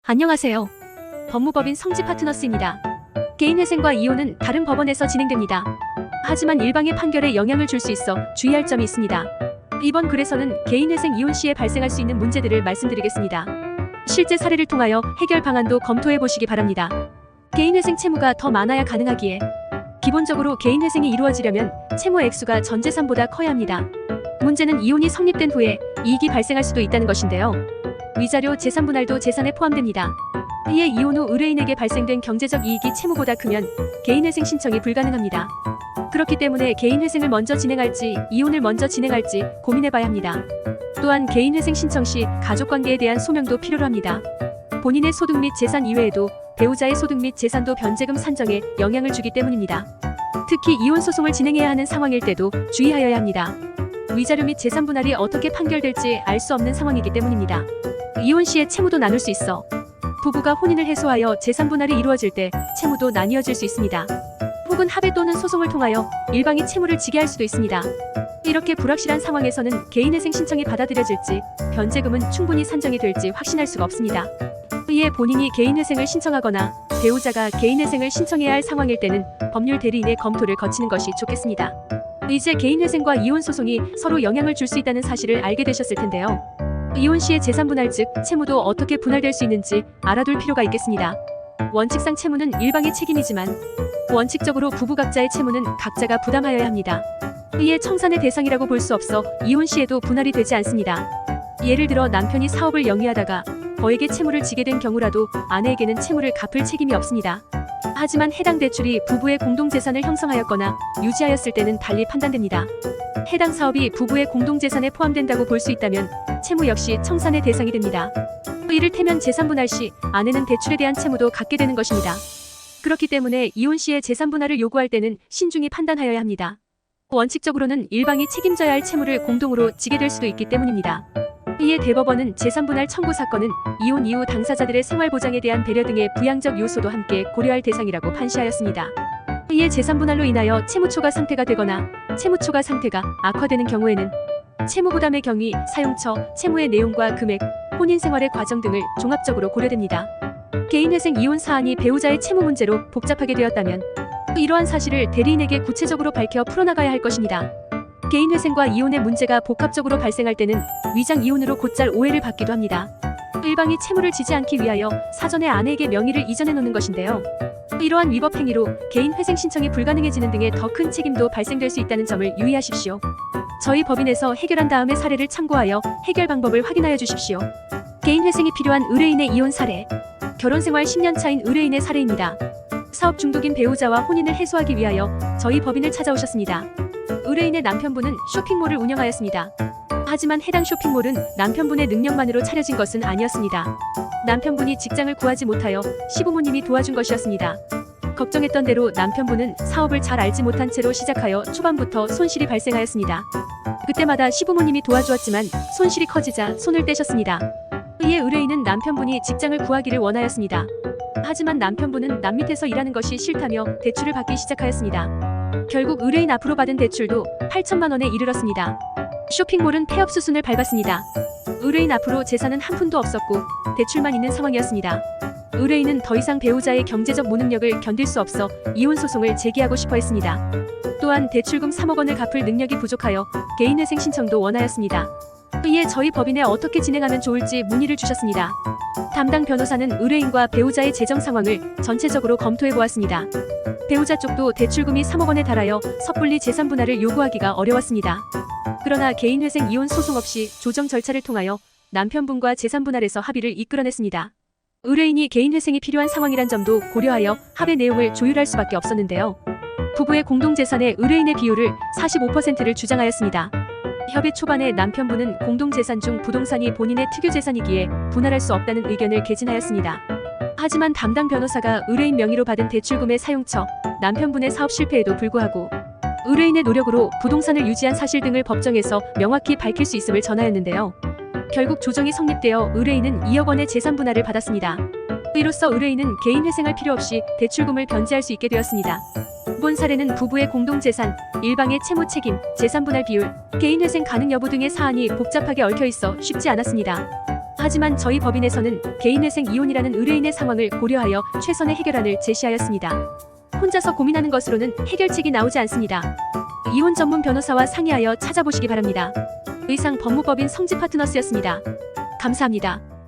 안녕하세요. 법무법인 성지파트너스입니다. 개인회생과 이혼은 다른 법원에서 진행됩니다. 하지만 일방의 판결에 영향을 줄 수 있어 주의할 점이 있습니다. 이번 글에서는 개인회생 이혼 시에 발생할 수 있는 문제들을 말씀드리겠습니다. 실제 사례를 통하여 해결 방안도 검토해 보시기 바랍니다. 개인회생 채무가 더 많아야 가능하기에 기본적으로 개인회생이 이루어지려면 채무 액수가 전 재산보다 커야 합니다. 문제는 이혼이 성립된 후에 이익이 발생할 수도 있다는 것인데요. 위자료 재산 분할도 재산에 포함됩니다. 이에 이혼 후 의뢰인에게 발생된 경제적 이익이 채무보다 크면 개인회생 신청이 불가능합니다. 그렇기 때문에 개인회생을 먼저 진행할지 이혼을 먼저 진행할지 고민해봐야 합니다. 또한 개인회생 신청 시 가족관계에 대한 소명도 필요로 합니다. 본인의 소득 및 재산 이외에도 배우자의 소득 및 재산도 변제금 산정에 영향을 주기 때문입니다. 특히 이혼 소송을 진행해야 하는 상황일 때도 주의하여야 합니다. 위자료 및 재산 분할이 어떻게 판결될지 알 수 없는 상황이기 때문입니다. 이혼 시에 채무도 나눌 수 있어 부부가 혼인을 해소하여 재산 분할이 이루어질 때 채무도 나뉘어질 수 있습니다. 혹은 합의 또는 소송을 통하여 일방이 채무를 지게 할 수도 있습니다. 이렇게 불확실한 상황에서는 개인회생 신청이 받아들여질지 변제금은 충분히 산정이 될지 확신할 수가 없습니다. 이에 본인이 개인회생을 신청하거나 배우자가 개인회생을 신청해야 할 상황일 때는 법률 대리인의 검토를 거치는 것이 좋겠습니다. 이제 개인회생과 이혼 소송이 서로 영향을 줄 수 있다는 사실을 알게 되셨을 텐데요. 이혼 시의 재산 분할 즉 채무도 어떻게 분할될 수 있는지 알아둘 필요가 있겠습니다. 원칙상 채무는 일방의 책임이지만 원칙적으로 부부 각자의 채무는 각자가 부담하여야 합니다. 이에 청산의 대상이라고 볼 수 없어 이혼 시에도 분할이 되지 않습니다. 예를 들어 남편이 사업을 영위하다가 거액의 채무를 지게 된 경우라도 아내에게는 채무를 갚을 책임이 없습니다. 하지만 해당 대출이 부부의 공동재산을 형성하였거나 유지하였을 때는 달리 판단됩니다. 해당 사업이 부부의 공동재산에 포함된다고 볼 수 있다면 채무 역시 청산의 대상이 됩니다. 이를테면 재산분할 시 아내는 대출에 대한 채무도 갖게 되는 것입니다. 그렇기 때문에 이혼 시에 재산분할을 요구할 때는 신중히 판단하여야 합니다. 원칙적으로는 일방이 책임져야 할 채무를 공동으로 지게 될 수도 있기 때문입니다. 이에 대법원은 재산분할 청구 사건은 이혼 이후 당사자들의 생활보장에 대한 배려 등의 부양적 요소도 함께 고려할 대상이라고 판시하였습니다. 이에 재산분할로 인하여 채무초과 상태가 되거나 채무초과 상태가 악화되는 경우에는 채무부담의 경위, 사용처, 채무의 내용과 금액, 혼인생활의 과정 등을 종합적으로 고려됩니다. 개인회생 이혼 사안이 배우자의 채무 문제로 복잡하게 되었다면 이러한 사실을 대리인에게 구체적으로 밝혀 풀어나가야 할 것입니다. 개인회생과 이혼의 문제가 복합적으로 발생할 때는 위장이혼으로 곧잘 오해를 받기도 합니다. 일방이 채무를 지지 않기 위하여 사전에 아내에게 명의를 이전해 놓는 것인데요. 이러한 위법 행위로 개인회생 신청이 불가능해지는 등의 더 큰 책임도 발생될 수 있다는 점을 유의하십시오. 저희 법인에서 해결한 다음의 사례를 참고하여 해결 방법을 확인하여 주십시오. 개인회생이 필요한 의뢰인의 이혼 사례. 결혼생활 10년 차인 의뢰인의 사례입니다. 사업 중독인 배우자와 혼인을 해소하기 위하여 저희 법인을 찾아오셨습니다. 의뢰인의 남편분은 쇼핑몰을 운영하였습니다. 하지만 해당 쇼핑몰은 남편분의 능력만으로 차려진 것은 아니었습니다. 남편분이 직장을 구하지 못하여 시부모님이 도와준 것이었습니다. 걱정했던 대로 남편분은 사업을 잘 알지 못한 채로 시작하여 초반부터 손실이 발생하였습니다. 그때마다 시부모님이 도와주었지만 손실이 커지자 손을 떼셨습니다. 이에 의뢰인은 남편분이 직장을 구하기를 원하였습니다. 하지만 남편분은 남 밑에서 일하는 것이 싫다며 대출을 받기 시작하였습니다. 결국 의뢰인 앞으로 받은 대출도 8천만 원에 이르렀습니다. 쇼핑몰은 폐업 수순을 밟았습니다. 의뢰인 앞으로 재산은 한 푼도 없었고 대출만 있는 상황이었습니다. 의뢰인은 더 이상 배우자의 경제적 무능력을 견딜 수 없어 이혼 소송을 제기하고 싶어 했습니다. 또한 대출금 3억 원을 갚을 능력이 부족하여 개인회생 신청도 원하였습니다. 이에 저희 법인에 어떻게 진행하면 좋을지 문의를 주셨습니다. 담당 변호사는 의뢰인과 배우자의 재정 상황을 전체적으로 검토해 보았습니다. 배우자 쪽도 대출금이 3억 원에 달하여 섣불리 재산 분할을 요구하기가 어려웠습니다. 그러나 개인회생 이혼 소송 없이 조정 절차를 통하여 남편분과 재산 분할에서 합의를 이끌어냈습니다. 의뢰인이 개인회생이 필요한 상황이란 점도 고려하여 합의 내용을 조율할 수밖에 없었는데요. 부부의 공동재산의 의뢰인의 비율을 45%를 주장하였습니다. 협의 초반에 남편분은 공동재산 중 부동산이 본인의 특유재산이기에 분할할 수 없다는 의견을 개진하였습니다. 하지만 담당 변호사가 의뢰인 명의로 받은 대출금의 사용처, 남편분의 사업 실패에도 불구하고 의뢰인의 노력으로 부동산을 유지한 사실 등을 법정에서 명확히 밝힐 수 있음을 전하였는데요. 결국 조정이 성립되어 의뢰인은 2억 원의 재산 분할을 받았습니다. 이로써 의뢰인은 개인회생할 필요 없이 대출금을 변제할 수 있게 되었습니다. 이번 사례는 부부의 공동재산, 일방의 채무 책임, 재산 분할 비율, 개인회생 가능 여부 등의 사안이 복잡하게 얽혀 있어 쉽지 않았습니다. 하지만 저희 법인에서는 개인회생 이혼이라는 의뢰인의 상황을 고려하여 최선의 해결안을 제시하였습니다. 혼자서 고민하는 것으로는 해결책이 나오지 않습니다. 이혼 전문 변호사와 상의하여 찾아보시기 바랍니다. 의상 법무법인 성지 파트너스였습니다. 감사합니다.